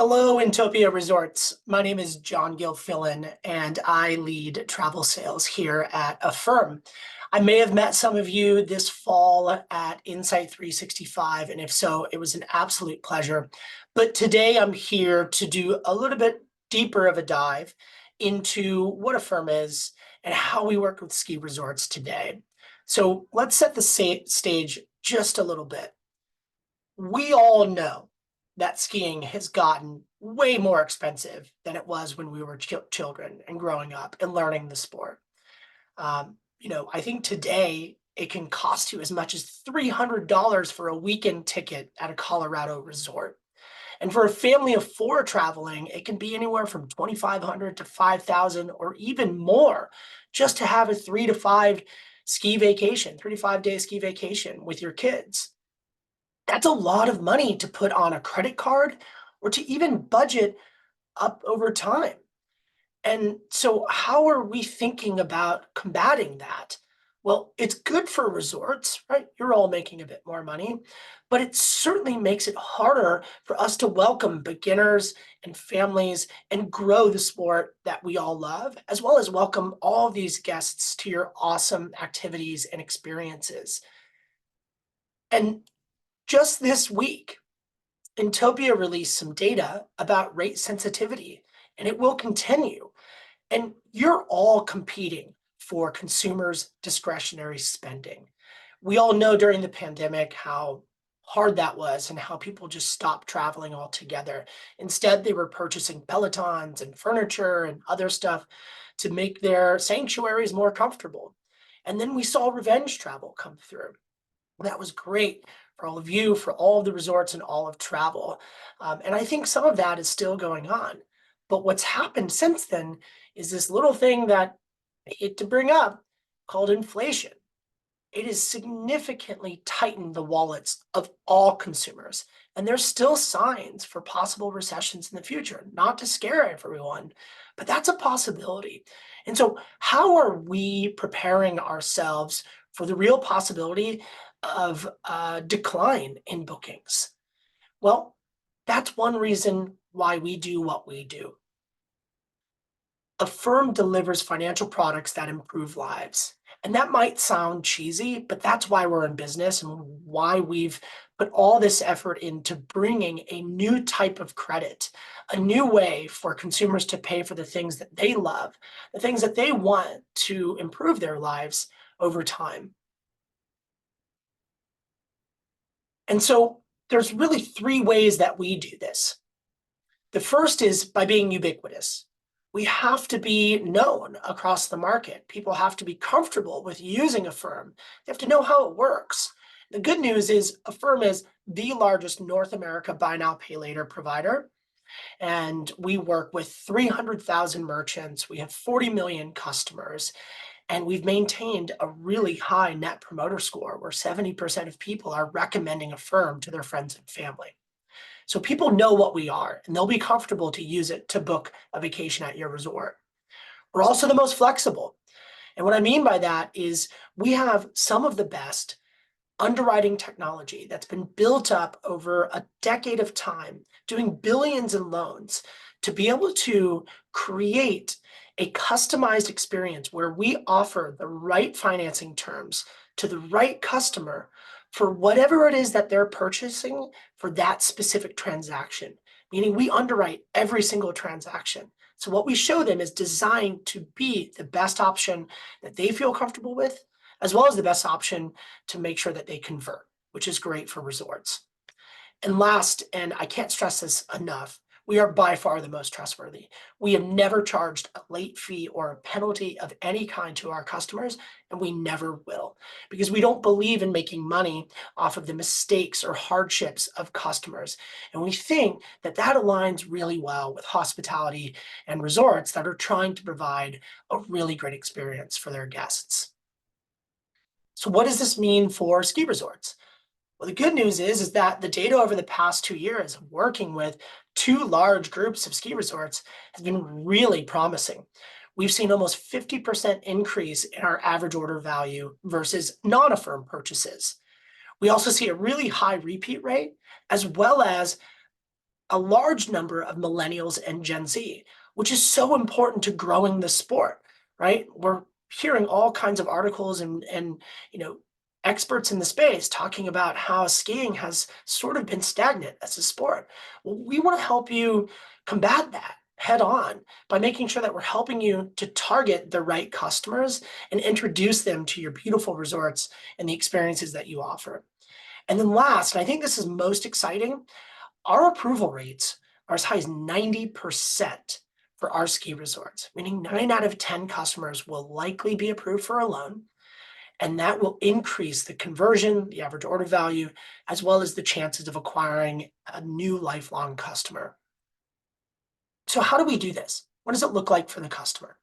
Hello, Inntopia Resorts. My name is John Gilfillan, and I lead travel sales here at Affirm. I may have met some of you this fall at Insight 365, and if so, it was an absolute pleasure. But today I'm here to do a little bit deeper of a dive into what Affirm is and how we work with ski resorts today. So let's set the stage just a little bit. We all know that skiing has gotten way more expensive than it was when we were children and growing up and learning the sport. I think today it can cost you as much as $300 for a weekend ticket at a Colorado resort. And for a family of four traveling, it can be anywhere from $2,500 to $5,000 or even more just to have a 3 to 5 day ski vacation with your kids. That's a lot of money to put on a credit card or to even budget up over time. And so how are we thinking about combating that? Well, it's good for resorts, right? You're all making a bit more money, but it certainly makes it harder for us to welcome beginners and families and grow the sport that we all love, as well as welcome all these guests to your awesome activities and experiences. And just this week, Inntopia released some data about rate sensitivity, and it will continue. And you're all competing for consumers' discretionary spending. We all know during the pandemic how hard that was and how people just stopped traveling altogether. Instead, they were purchasing Pelotons and furniture and other stuff to make their sanctuaries more comfortable. And then we saw revenge travel come through. That was great for all of you, for all of the resorts and all of travel. And I think some of that is still going on. But what's happened since then is this little thing that I hate to bring up called inflation. It has significantly tightened the wallets of all consumers. And there's still signs for possible recessions in the future, not to scare everyone, but that's a possibility. And so how are we preparing ourselves for the real possibility of a decline in bookings? Well, that's one reason why we do what we do. Affirm delivers financial products that improve lives. And that might sound cheesy, but that's why we're in business and why we've put all this effort into bringing a new type of credit, a new way for consumers to pay for the things that they love, the things that they want to improve their lives over time. And so there's really three ways that we do this. The first is by being ubiquitous. We have to be known across the market. People have to be comfortable with using Affirm. They have to know how it works. The good news is Affirm is the largest North America buy now, pay later provider. And we work with 300,000 merchants. We have 40 million customers. And we've maintained a really high net promoter score where 70% of people are recommending Affirm to their friends and family. So people know what we are, and they'll be comfortable to use it to book a vacation at your resort. We're also the most flexible. And what I mean by that is we have some of the best underwriting technology that's been built up over a decade of time, doing billions in loans, to be able to create a customized experience where we offer the right financing terms to the right customer for whatever it is that they're purchasing for that specific transaction, meaning we underwrite every single transaction. So what we show them is designed to be the best option that they feel comfortable with, as well as the best option to make sure that they convert, which is great for resorts. And last, and I can't stress this enough, we are by far the most trustworthy. We have never charged a late fee or a penalty of any kind to our customers, and we never will, because we don't believe in making money off of the mistakes or hardships of customers. And we think that that aligns really well with hospitality and resorts that are trying to provide a really great experience for their guests. So what does this mean for ski resorts? Well, the good news is that the data over the past 2 years working with two large groups of ski resorts has been really promising. We've seen almost 50% increase in our average order value versus non-Affirm purchases. We also see a really high repeat rate, as well as a large number of millennials and Gen Z, which is so important to growing the sport, right? We're hearing all kinds of articles and experts in the space talking about how skiing has sort of been stagnant as a sport. Well, we want to help you combat that head on by making sure that we're helping you to target the right customers and introduce them to your beautiful resorts and the experiences that you offer. And then last, and I think this is most exciting, our approval rates are as high as 90% for our ski resorts, meaning 9 out of 10 customers will likely be approved for a loan, and that will increase the conversion, the average order value, as well as the chances of acquiring a new lifelong customer. So how do we do this? What does it look like for the customer?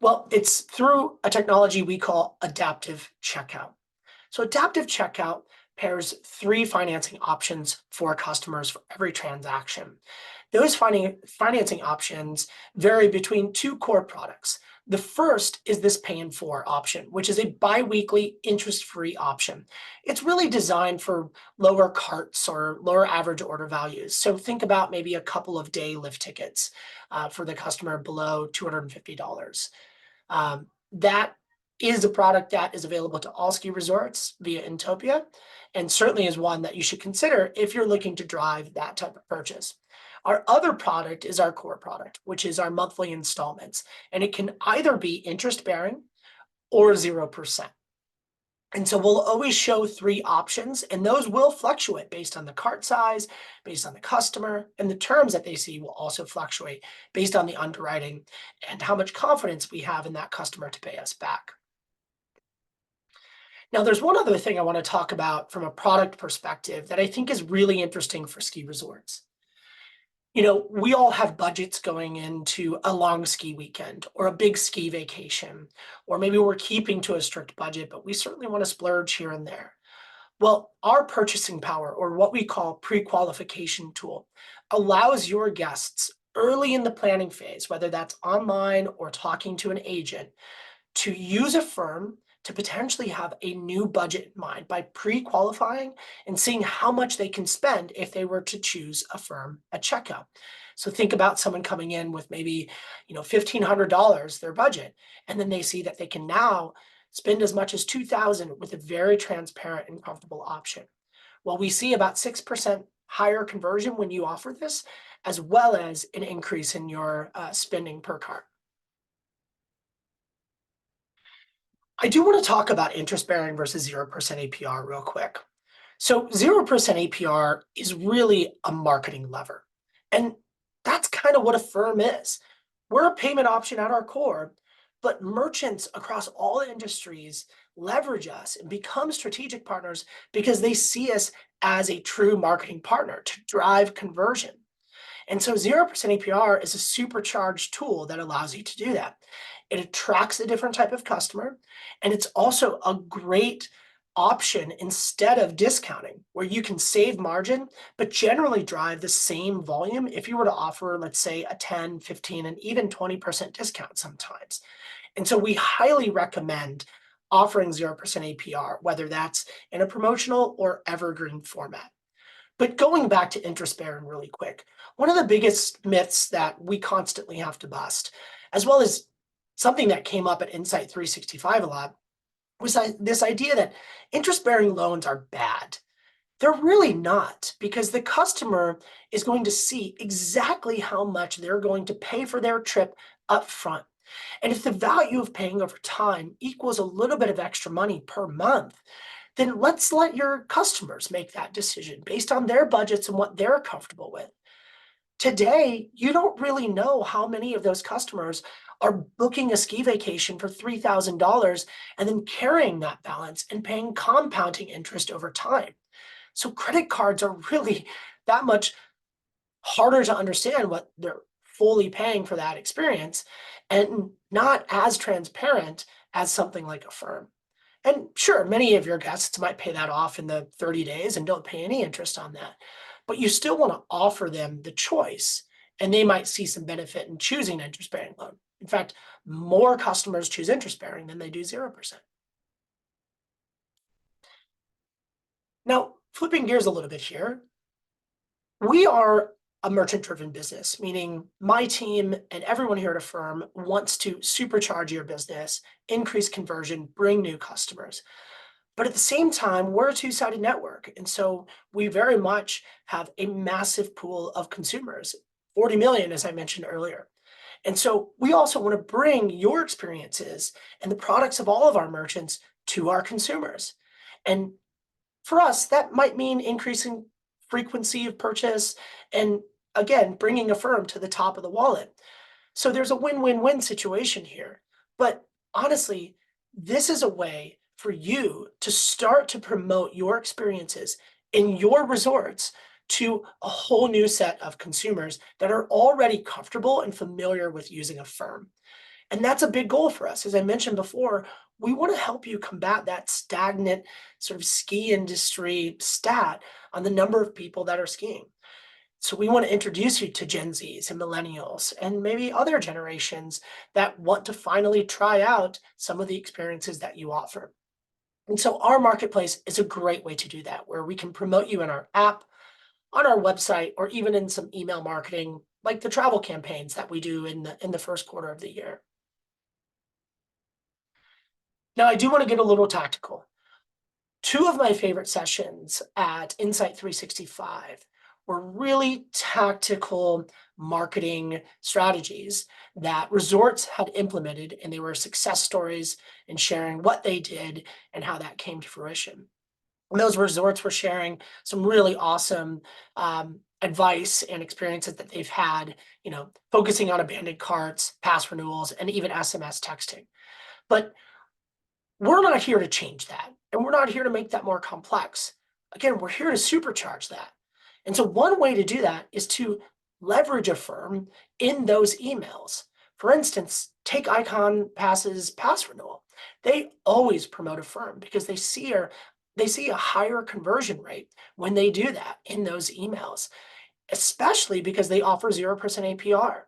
Well, it's through a technology we call adaptive checkout. So adaptive checkout pairs 3 financing options for customers for every transaction. Those financing options vary between 2 core products. The first is this Pay in 4 option, which is a biweekly interest-free option. It's really designed for lower carts or lower average order values. So think about maybe a couple of day lift tickets for the customer below $250. That is a product that is available to all ski resorts via Inntopia, and certainly is one that you should consider if you're looking to drive that type of purchase. Our other product is our core product, which is our monthly installments, and it can either be interest bearing or 0%. And so we'll always show 3 options, and those will fluctuate based on the cart size, based on the customer, and the terms that they see will also fluctuate based on the underwriting and how much confidence we have in that customer to pay us back. Now, there's one other thing I want to talk about from a product perspective that I think is really interesting for ski resorts. We all have budgets going into a long ski weekend or a big ski vacation, or maybe we're keeping to a strict budget, but we certainly want to splurge here and there. Well, our purchasing power, or what we call pre-qualification tool, allows your guests early in the planning phase, whether that's online or talking to an agent, to use Affirm to potentially have a new budget in mind by pre-qualifying and seeing how much they can spend if they were to choose Affirm at checkout. So think about someone coming in with maybe, $1,500 their budget, and then they see that they can now spend as much as $2,000 with a very transparent and comfortable option. Well, we see about 6% higher conversion when you offer this, as well as an increase in your spending per cart. I do want to talk about interest bearing versus 0% APR real quick. So 0% APR is really a marketing lever. And that's kind of what Affirm is. We're a payment option at our core, but merchants across all industries leverage us and become strategic partners because they see us as a true marketing partner to drive conversion. And so 0% APR is a supercharged tool that allows you to do that. It attracts a different type of customer, and it's also a great option instead of discounting, where you can save margin, but generally drive the same volume if you were to offer, let's say, a 10, 15, and even 20% discount sometimes. And so we highly recommend offering 0% APR, whether that's in a promotional or evergreen format. But going back to interest bearing really quick, one of the biggest myths that we constantly have to bust, as well as something that came up at Insight 365 a lot, was this idea that interest bearing loans are bad. They're really not, because the customer is going to see exactly how much they're going to pay for their trip up front. And if the value of paying over time equals a little bit of extra money per month, then let's let your customers make that decision based on their budgets and what they're comfortable with. Today, you don't really know how many of those customers are booking a ski vacation for $3,000 and then carrying that balance and paying compounding interest over time. So credit cards are really that much harder to understand what they're fully paying for that experience, and not as transparent as something like Affirm. And sure, many of your guests might pay that off in the 30 days and don't pay any interest on that. But you still want to offer them the choice, and they might see some benefit in choosing an interest-bearing loan. In fact, more customers choose interest-bearing than they do 0%. Now, flipping gears a little bit here, we are a merchant-driven business, meaning my team and everyone here at Affirm wants to supercharge your business, increase conversion, bring new customers. But at the same time, we're a two-sided network. And so we very much have a massive pool of consumers, 40 million, as I mentioned earlier. And so we also want to bring your experiences and the products of all of our merchants to our consumers. And for us, that might mean increasing frequency of purchase and again, bringing Affirm to the top of the wallet. So there's a win-win-win situation here. But honestly, this is a way for you to start to promote your experiences in your resorts to a whole new set of consumers that are already comfortable and familiar with using Affirm. And that's a big goal for us. As I mentioned before, we want to help you combat that stagnant sort of ski industry stat on the number of people that are skiing. So we want to introduce you to Gen Zs and millennials and maybe other generations that want to finally try out some of the experiences that you offer. And so our marketplace is a great way to do that, where we can promote you in our app, on our website, or even in some email marketing, like the travel campaigns that we do in the first quarter of the year. Now, I do want to get a little tactical. Two of my favorite sessions at Insight 365 were really tactical marketing strategies that resorts had implemented, and they were success stories and sharing what they did and how that came to fruition. And those resorts were sharing some really awesome advice and experiences that they've had, focusing on abandoned carts, pass renewals, and even SMS texting. But we're not here to change that, and we're not here to make that more complex. Again, we're here to supercharge that. And so one way to do that is to leverage Affirm in those emails. For instance, take Icon Pass's pass renewal. They always promote Affirm because they see a higher conversion rate when they do that in those emails, especially because they offer 0% APR.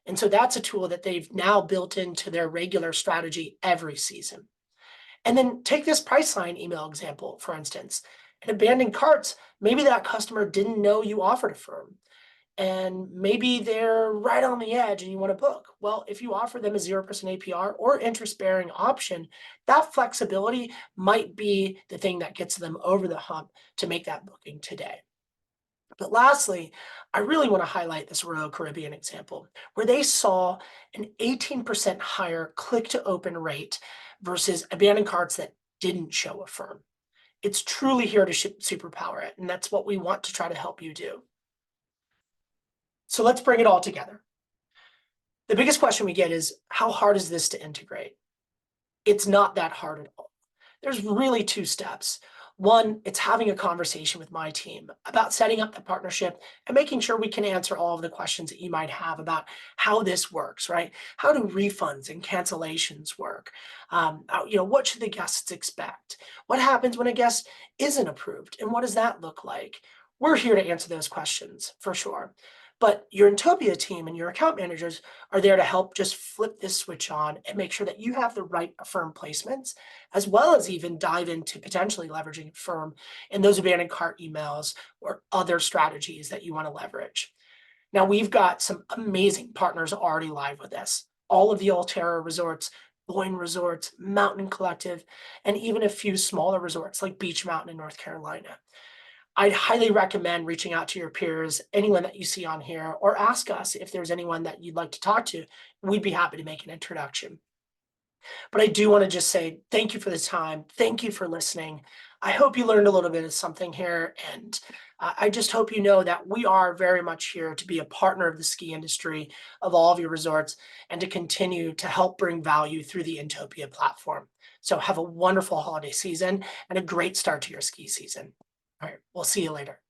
And so that's a tool that they've now built into their regular strategy every season. And then take this Priceline email example, for instance. In abandoned carts, maybe that customer didn't know you offered Affirm, and maybe they're right on the edge and you want to book. Well, if you offer them a 0% APR or interest-bearing option, that flexibility might be the thing that gets them over the hump to make that booking today. But lastly, I really want to highlight this Royal Caribbean example, where they saw an 18% higher click-to-open rate versus abandoned carts that didn't show Affirm. It's truly here to superpower it, and that's what we want to try to help you do. So let's bring it all together. The biggest question we get is, how hard is this to integrate? It's not that hard at all. There's really two steps. One, it's having a conversation with my team about setting up the partnership and making sure we can answer all of the questions that you might have about how this works, right? How do refunds and cancellations work? What should the guests expect? What happens when a guest isn't approved? And what does that look like? We're here to answer those questions for sure. But your Inntopia team and your account managers are there to help just flip this switch on and make sure that you have the right Affirm placements, as well as even dive into potentially leveraging Affirm in those abandoned cart emails or other strategies that you want to leverage. Now, we've got some amazing partners already live with us. All of the Alterra resorts, Boyne Resorts, Mountain Collective, and even a few smaller resorts like Beach Mountain in North Carolina. I'd highly recommend reaching out to your peers, anyone that you see on here, or ask us if there's anyone that you'd like to talk to. We'd be happy to make an introduction. But I do want to just say thank you for the time. Thank you for listening. I hope you learned a little bit of something here. And I just hope you know that we are very much here to be a partner of the ski industry, of all of your resorts, and to continue to help bring value through the Inntopia platform. So have a wonderful holiday season and a great start to your ski season. All right, we'll see you later.